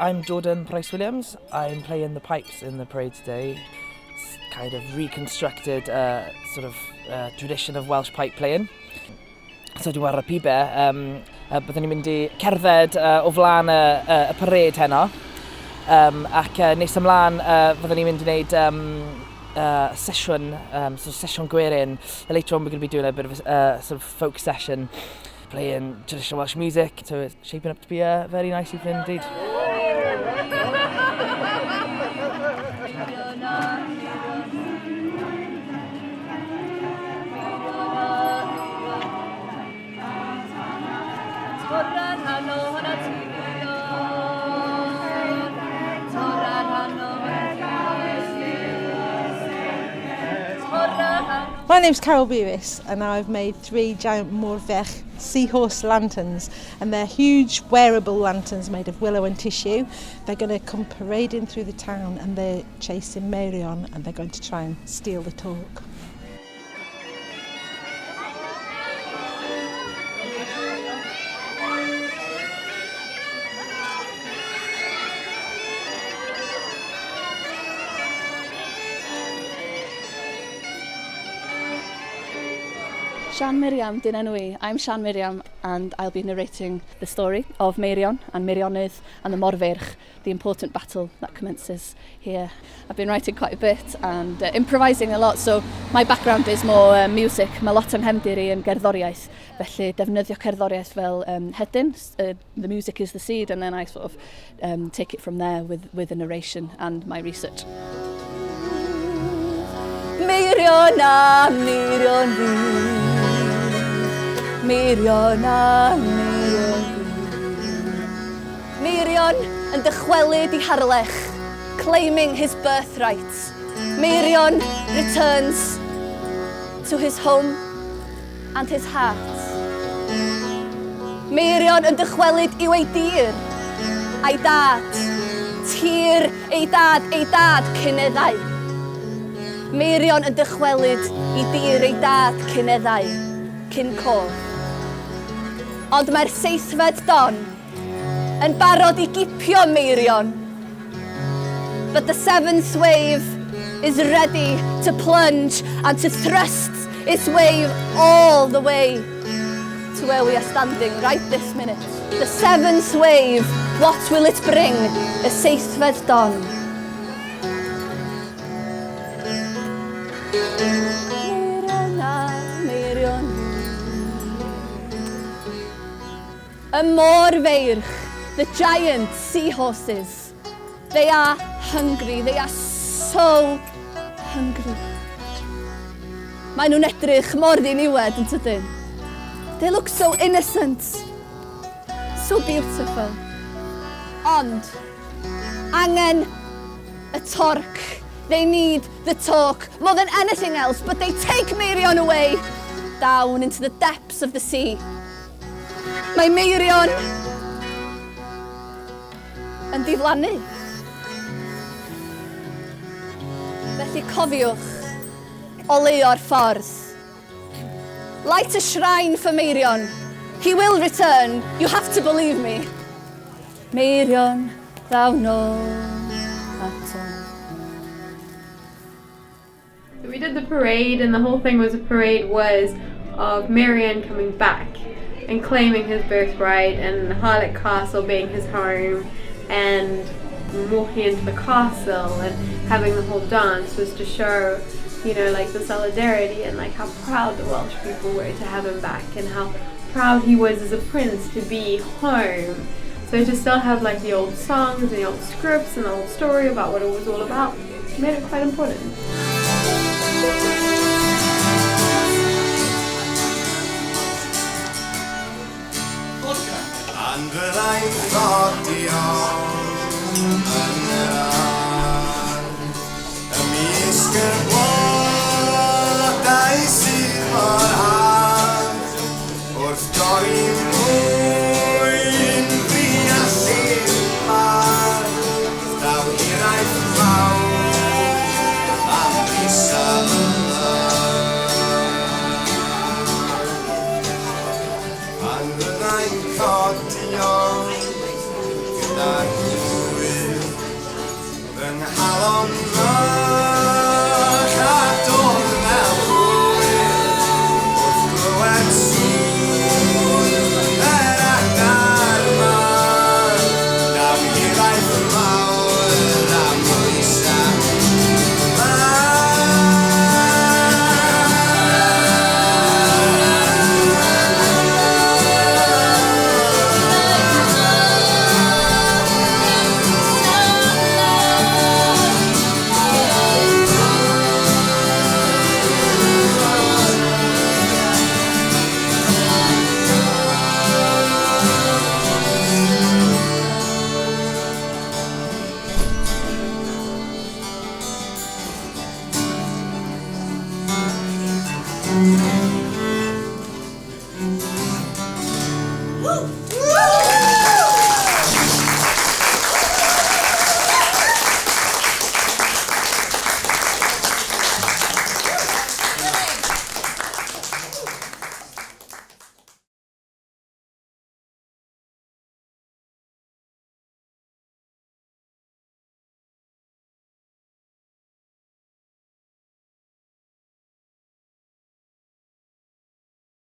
I'm Jordan Price-Williams. I'm playing the pipes in the parade today. It's kind of reconstructed tradition of Welsh pipe playing. So dwi'n wario pibe. Byddwn ni'n mynd i cerdded o flaen y parade heno. Ac nes ymlaen fyddwn ni'n mynd i wneud sesiwn gwerin. Later on we're going to be doing a bit of a sort of folk session, playing traditional Welsh music. So it's shaping up to be a very nice evening indeed. My name's Carol Beavis and I've made 3 giant Môr Harlech seahorse lanterns, and they're huge wearable lanterns made of willow and tissue. They're going to come parading through the town and they're chasing Meirion and they're going to try and steal the talk. Sian Miriam, dyn enw i. I'm Sian Miriam and I'll be narrating the story of Meirion and Meirionydd and the Morferch, the important battle that commences here. I've been writing quite a bit and improvising a lot, so my background is more music. Mae lot yng nghefndir i yn gerddoriaeth, felly defnyddio cerddoriaeth fel hedyn. The music is the seed, and then I sort of take it from there with the narration and my research. Meirion a Meirion fi, Meirion a Meirion fi. Meirion yn dychwelyd I Harlech, claiming his birthright. Meirion returns to his home and his heart. Meirion yn dychwelyd I ei dir, a'i dad, tir ei dad cyneddau. Meirion yn dychwelyd I dir ei dad cyneddau, cyn cof. Ond mae'r seithfed don yn barod I gipio Meirion. But the 7th wave is ready to plunge and to thrust its wave all the way to where we are standing right this minute. The 7th wave, what will it bring? Y seithfed don. A Morferch, the giant seahorses. They are hungry, they are so hungry. Maen nhw'n edrych mor ddiniwed yn tydyn. They look so innocent, so beautiful. Ond, angen y torc. They need the talk more than anything else, but they take Meirion away down into the depths of the sea. Mae Meirion yn diflannu. Felly cofiwch o leo'r ffordd. Light a shrine for Meirion. He will return, you have to believe me. Meirion, thou know ato. We did the parade, and the whole thing was of Meirion coming back and claiming his birthright, and Harlech Castle being his home, and walking into the castle and having the whole dance was to show, like the solidarity and like how proud the Welsh people were to have him back, and how proud he was as a prince to be home. So to still have like the old songs and the old scripts and the old story about what it was all about made it quite important. And fyddai'n godi yn yr ardd, ymysg yr blodau sydd mor hard, wrth dorri mwyn fi a llifar, daw hiraeth fawr am isal. And fyddai'n codi gyda'r Thank